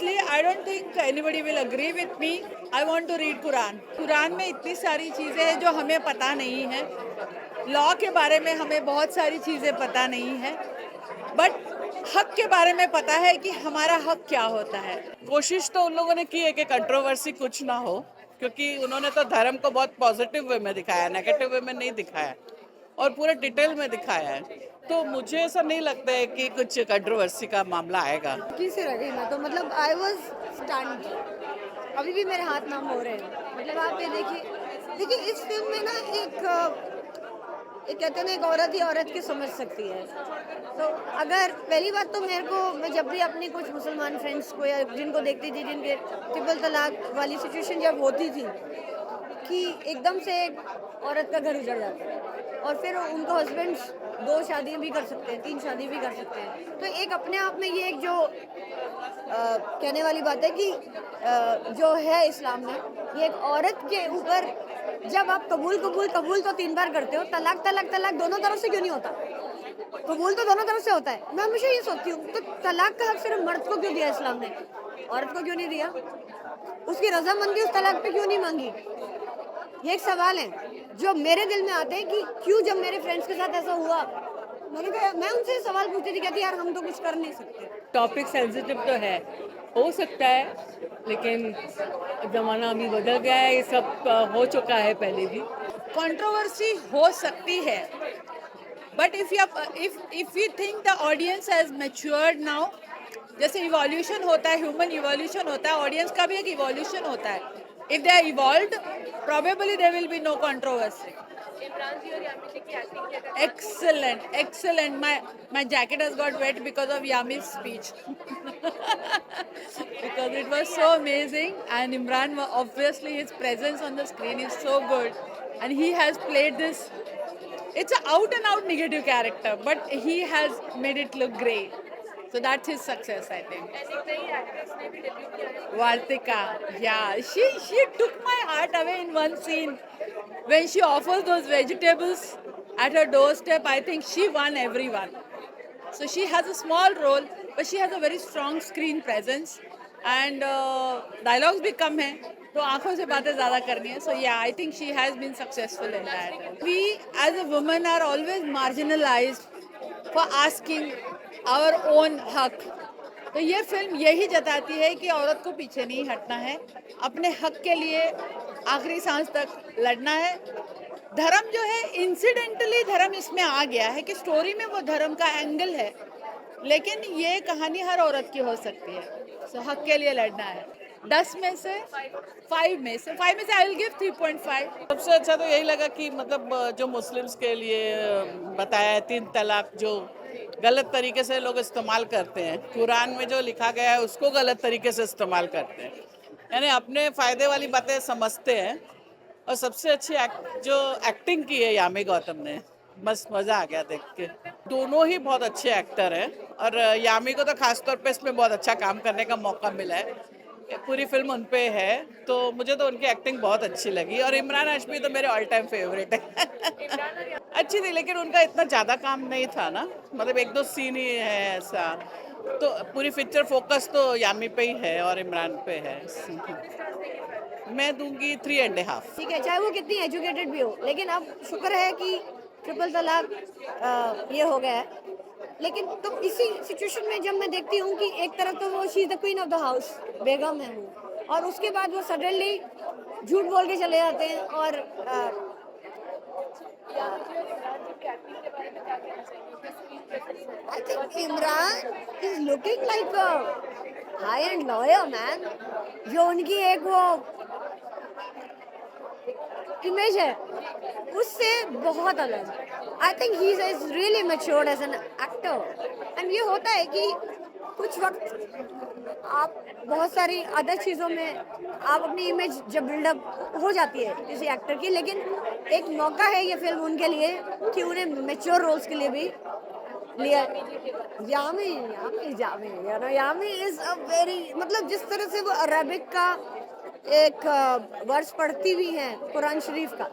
Honestly, I don't think anybody will agree with me. I want to read Quran. Quran में इतनी सारी चीज़ें हैं जो हमें पता नहीं है. लॉ के बारे में हमें बहुत सारी चीज़ें पता नहीं है. बट हक के बारे में पता है कि हमारा हक क्या होता है. कोशिश तो उन लोगों ने की है कि कंट्रोवर्सी कुछ ना हो, क्योंकि उन्होंने तो धर्म को बहुत पॉजिटिव वे में दिखाया, नेगेटिव वे में नहीं दिखाया और पूरे डिटेल में दिखाया है. तो मुझे ऐसा नहीं लगता है कि कुछ कंट्रोवर्सी का मामला आएगा. किसी रह गई मैं तो, मतलब आई वॉज स्टंट. अभी भी मेरे हाथ नाम हो रहे हैं. मतलब आप ये देखिए इस फिल्म में ना एक कहते हैं ना, एक औरत ही औरत की समझ सकती है. तो अगर पहली बात तो मैं जब भी अपनी कुछ मुसलमान फ्रेंड्स को या जिनको देखती थी जिनके ट्रिपल तलाक वाली सिचुएशन जब होती थी कि एकदम से एक औरत का घर उजड़ जाता है और फिर उनको हस्बैंड्स 2 शादियां भी कर सकते हैं, 3 शादी भी कर सकते हैं. तो एक अपने आप में ये एक जो कहने वाली बात है कि जो है इस्लाम में, ये एक औरत के ऊपर जब आप कबूल तो 3 बार करते हो, तलाक दोनों तरफ से क्यों नहीं होता? कबूल तो दोनों तरफ से होता है. मैं हमेशा ये सोचती हूँ, तो तलाक का हक सिर्फ मर्द को क्यों दिया इस्लाम ने, औरत को क्यों नहीं दिया? उसकी रजामंदी उस तलाक पे क्यों नहीं मांगी? ये एक सवाल है जो मेरे दिल में आते हैं कि क्यों जब मेरे फ्रेंड्स के साथ ऐसा हुआ, मैंने कहा, मैं उनसे सवाल पूछती थी, कहती यार हम तो कुछ कर नहीं सकते. टॉपिक सेंसिटिव तो है, हो सकता है, लेकिन ज़माना अभी बदल गया है. ये सब हो चुका है पहले भी. कंट्रोवर्सी हो सकती है. But if we think the audience has matured now, जैसे इवोल्यूशन होता है, ह्यूमन इवोल्यूशन होता है, ऑडियंस का भी एक इवोल्यूशन होता है. If they are evolved, probably there will be no controversy. Excellent. My jacket has got wet because of Yami's speech. Because it was so amazing, and Imran, obviously his presence on the screen is so good, and he has played this. It's an out and out negative character, but he has made it look great. So that's his success, I think. Vartika, yeah, she took my heart away in one scene when she offers those vegetables at her doorstep. I think she won everyone. So she has a small role, but she has a very strong screen presence, and dialogues भी कम हैं, तो आंखों से बातें ज़्यादा करनी है. So yeah, I think she has been successful in that. We as a woman are always marginalized for asking our own हक. तो ये फिल्म यही जताती है कि औरत को पीछे नहीं हटना है, अपने हक के लिए आखिरी सांस तक लड़ना है. धर्म जो है, इंसिडेंटली धर्म इसमें आ गया है कि स्टोरी में वो धर्म का एंगल है, लेकिन ये कहानी हर औरत की हो सकती है. सो हक के लिए लड़ना है. 10 में से 5 में से आई विल गिव 3.5. सबसे अच्छा तो यही लगा कि मतलब जो मुस्लिम्स के लिए बताया है, 3 तलाक जो गलत तरीके से लोग इस्तेमाल करते हैं, कुरान में जो लिखा गया है उसको गलत तरीके से इस्तेमाल करते हैं, यानी अपने फ़ायदे वाली बातें समझते हैं. और सबसे अच्छी जो एक्टिंग की है यामी गौतम ने, बस मज़ा आ गया देख के. दोनों ही बहुत अच्छे एक्टर हैं और यामी को तो खासतौर पे इसमें बहुत अच्छा काम करने का मौका मिला है. पूरी फिल्म उन पे है, तो मुझे तो उनकी एक्टिंग बहुत अच्छी लगी. और इमरान हाशमी तो मेरे ऑल टाइम फेवरेट है. अच्छी थी, लेकिन उनका इतना ज़्यादा काम नहीं था ना, मतलब 1-2 सीन ही है ऐसा. तो पूरी पिक्चर फोकस तो यामी पे ही है और इमरान पे है. मैं दूंगी 3.5. ठीक है, चाहे वो कितनी एजुकेटेड भी हो, लेकिन अब शुक्र है कि ट्रिपल तलाक ये हो गया है. लेकिन तो इसी सिचुएशन में जब मैं देखती हूँ कि एक तरफ तो वो she is the queen of the house, बेगम है वो, और उसके बाद वो सडनली झूठ बोल के चले जाते हैं. और I think Imran is looking like a high end lawyer man. जो उनकी एक वो इमेज है उससे बहुत अलग. I think he is really matured as an actor. And ये होता है कि कुछ वक्त आप बहुत सारी अदर चीज़ों में आप अपनी इमेज जब बिल्डअप हो जाती है किसी एक्टर की, लेकिन एक मौका है ये फिल्म उनके लिए कि उन्हें मैच्योर रोल्स के लिए भी लिया. यामी इज अ वेरी, मतलब जिस तरह से वो अरबिक का एक वर्ड्स पढ़ती भी हैं कुरान शरीफ का,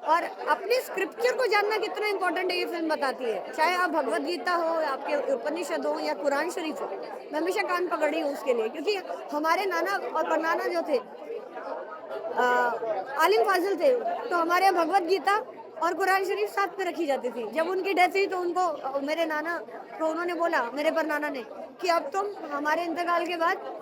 और अपने स्क्रिप्चर को जानना कितना इंपॉर्टेंट है ये फिल्म बताती है। चाहे आप भगवत गीता हो, आपके उपनिषद हो या कुरान शरीफ हो, मैं हमेशा कान पकड़ी हूँ उसके लिए, क्योंकि हमारे नाना और परनाना जो थे आलिम फाजिल थे, तो हमारे यहाँ भगवत गीता और कुरान शरीफ साथ में रखी जाती थी। जब उनकी डेथ हुई तो उनको मेरे नाना को उन्होंने बोला, मेरे परनाना ने, कि अब तुम हमारे इंतकाल के बाद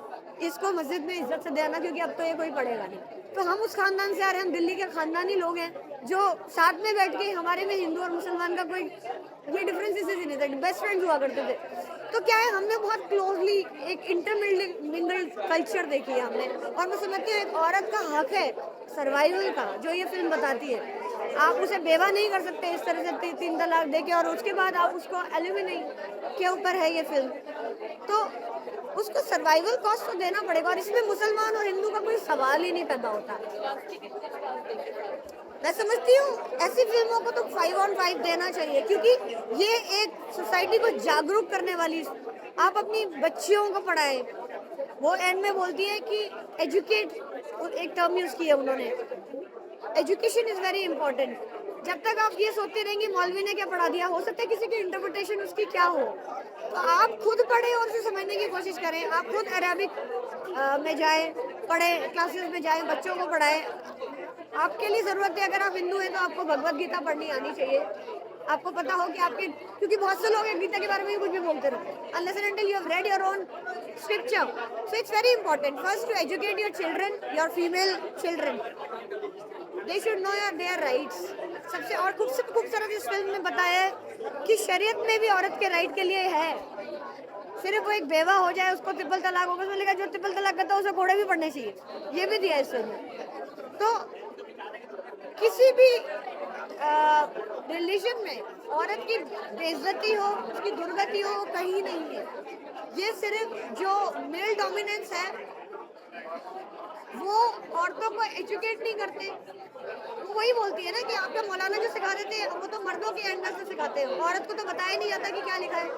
इसको मस्जिद में इज्जत से देना, क्योंकि अब तो ये कोई पढ़ेगा नहीं। तो हम उस खानदान से आ रहे हैं, हम दिल्ली के खानदानी लोग हैं जो साथ में बैठ के, हमारे में हिंदू और मुसलमान का कोई ये डिफरेंस ही नहीं था, बेस्ट फ्रेंड्स हुआ करते थे। तो क्या है, हमने बहुत क्लोजली एक इंटरमिंगल्ड कल्चर देखी है हमने, और मैं समझती हूँ एक औरत का हक है सर्वाइवल का, जो ये फिल्म बताती है। आप उसे बेवा नहीं कर सकते इस तरह से 3 तलाक दे के, और उसके बाद आप उसको एल्यूमिनी के ऊपर है ये फिल्म, तो उसको सर्वाइवल कॉस्ट तो देना पड़ेगा, और इसमें मुसलमान और हिंदू का कोई सवाल ही नहीं पैदा होता। मैं समझती हूँ ऐसी फिल्मों को तो 5 on 5 देना चाहिए, क्योंकि ये एक सोसाइटी को जागरूक करने वाली। आप अपनी बच्चियों को पढ़ाएं, वो एंड में बोलती है कि एजुकेट, एक टर्म यूज की है उन्होंने, एजुकेशन इज वेरी इंपॉर्टेंट। जब तक आप ये सोचते रहेंगे मौलवी ने क्या पढ़ा दिया, हो सकता है किसी की इंटरप्रिटेशन उसकी क्या हो, तो आप खुद पढ़ें और उसे समझने की कोशिश करें। आप खुद अरेबिक में जाएं, पढ़ें, क्लासेस में जाएं, बच्चों को पढ़ाएं। आपके लिए ज़रूरत है, अगर आप हिंदू हैं तो आपको भगवत गीता पढ़नी आनी चाहिए। आपको पता हो कि आपके, क्योंकि बहुत से लोग हैं गीता के बारे में भी कुछ भी बोलते रहते, unless and until you have read your own scripture. So it's very important first to educate your children, your female children. They should know their rights. सबसे और खूबसूरत इस फिल्म में बताया है कि शरीयत में भी औरत के राइट के लिए है। सिर्फ वो एक बेवा हो जाए, उसको ट्रिपल तलाक होगा, उसमें लिखा जो ट्रिपल तलाक करता है उसे घोड़े भी पड़ने चाहिए, ये भी दिया है इस फिल्म में। तो किसी भी रिलीजन में औरत की बेइज्जती हो, उसकी दुर्गति हो, कहीं नहीं है। ये सिर्फ जो मेल डोमिनेंस है वो औरतों को एजुकेट नहीं करते। वो वही बोलती है ना कि आपका मौलाना जो सिखा देते हैं वो तो मर्दों के एंगल से सिखाते हैं, औरत को तो बताया नहीं जाता कि क्या लिखा है।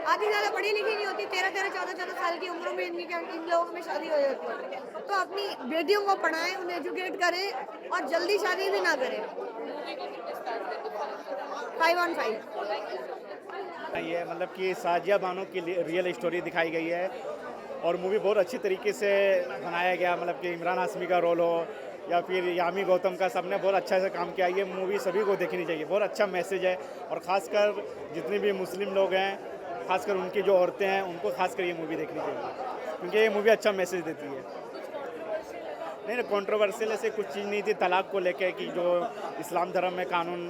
आधी ज़्यादा पढ़ी लिखी नहीं होती, 13-13, 14-14 साल की उम्रों में इन लोगों में शादी हो जाती है। तो अपनी बेटियों को पढ़ाएं, उन्हें एजुकेट करें और जल्दी शादी भी ना करें। 5 on 5 ये मतलब कि साजिया बानो की रियल स्टोरी दिखाई गई है, और मूवी बहुत अच्छी तरीके से बनाया गया। मतलब कि इमरान हाशमी का रोल हो या फिर यामी गौतम का, सबने बहुत अच्छा से काम किया। ये मूवी सभी को देखनी चाहिए, बहुत अच्छा मैसेज है। और ख़ासकर जितने भी मुस्लिम लोग हैं, ख़ासकर उनकी जो औरतें हैं, उनको खासकर ये मूवी देखनी चाहिए, क्योंकि ये मूवी अच्छा मैसेज देती है। नहीं, कंट्रोवर्शियल ऐसे कुछ चीज़ नहीं थी तलाक को लेकर, कि जो इस्लाम धर्म में कानून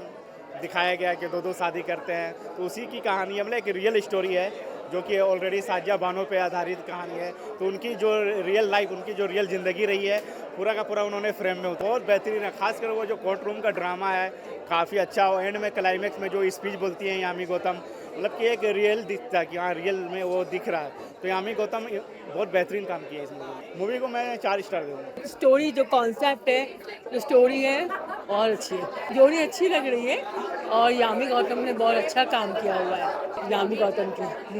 दिखाया गया कि 2-2 शादी करते हैं, तो उसी की कहानी है। मतलब एक रियल स्टोरी है जो कि ऑलरेडी साजिया बानो पे आधारित कहानी है। तो उनकी जो रियल लाइफ, उनकी जो रियल ज़िंदगी रही है, पूरा का पूरा उन्होंने फ्रेम में बहुत बेहतरीन है। खासकर वो जो कोर्ट रूम का ड्रामा है काफ़ी अच्छा। और एंड में क्लाइमेक्स में जो स्पीच बोलती हैं यामी गौतम, मतलब कि एक रियल दिखता है कि हाँ रियल में वो दिख रहा है। तो यामी गौतम बहुत बेहतरीन काम किया है इस मूवी को मैं 4 स्टार दूँगा। स्टोरी जो कॉन्सेप्ट है, जो स्टोरी है और अच्छी है, जोड़ी अच्छी लग रही है, और यामी गौतम ने बहुत अच्छा काम किया हुआ है। यामी गौतम की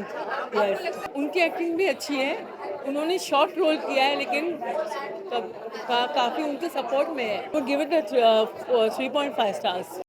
यस, उनकी एक्टिंग भी अच्छी है। उन्होंने शॉर्ट रोल किया है, लेकिन काफ़ी उनके सपोर्ट में है। तो गिव इट 3.5 स्टार्स।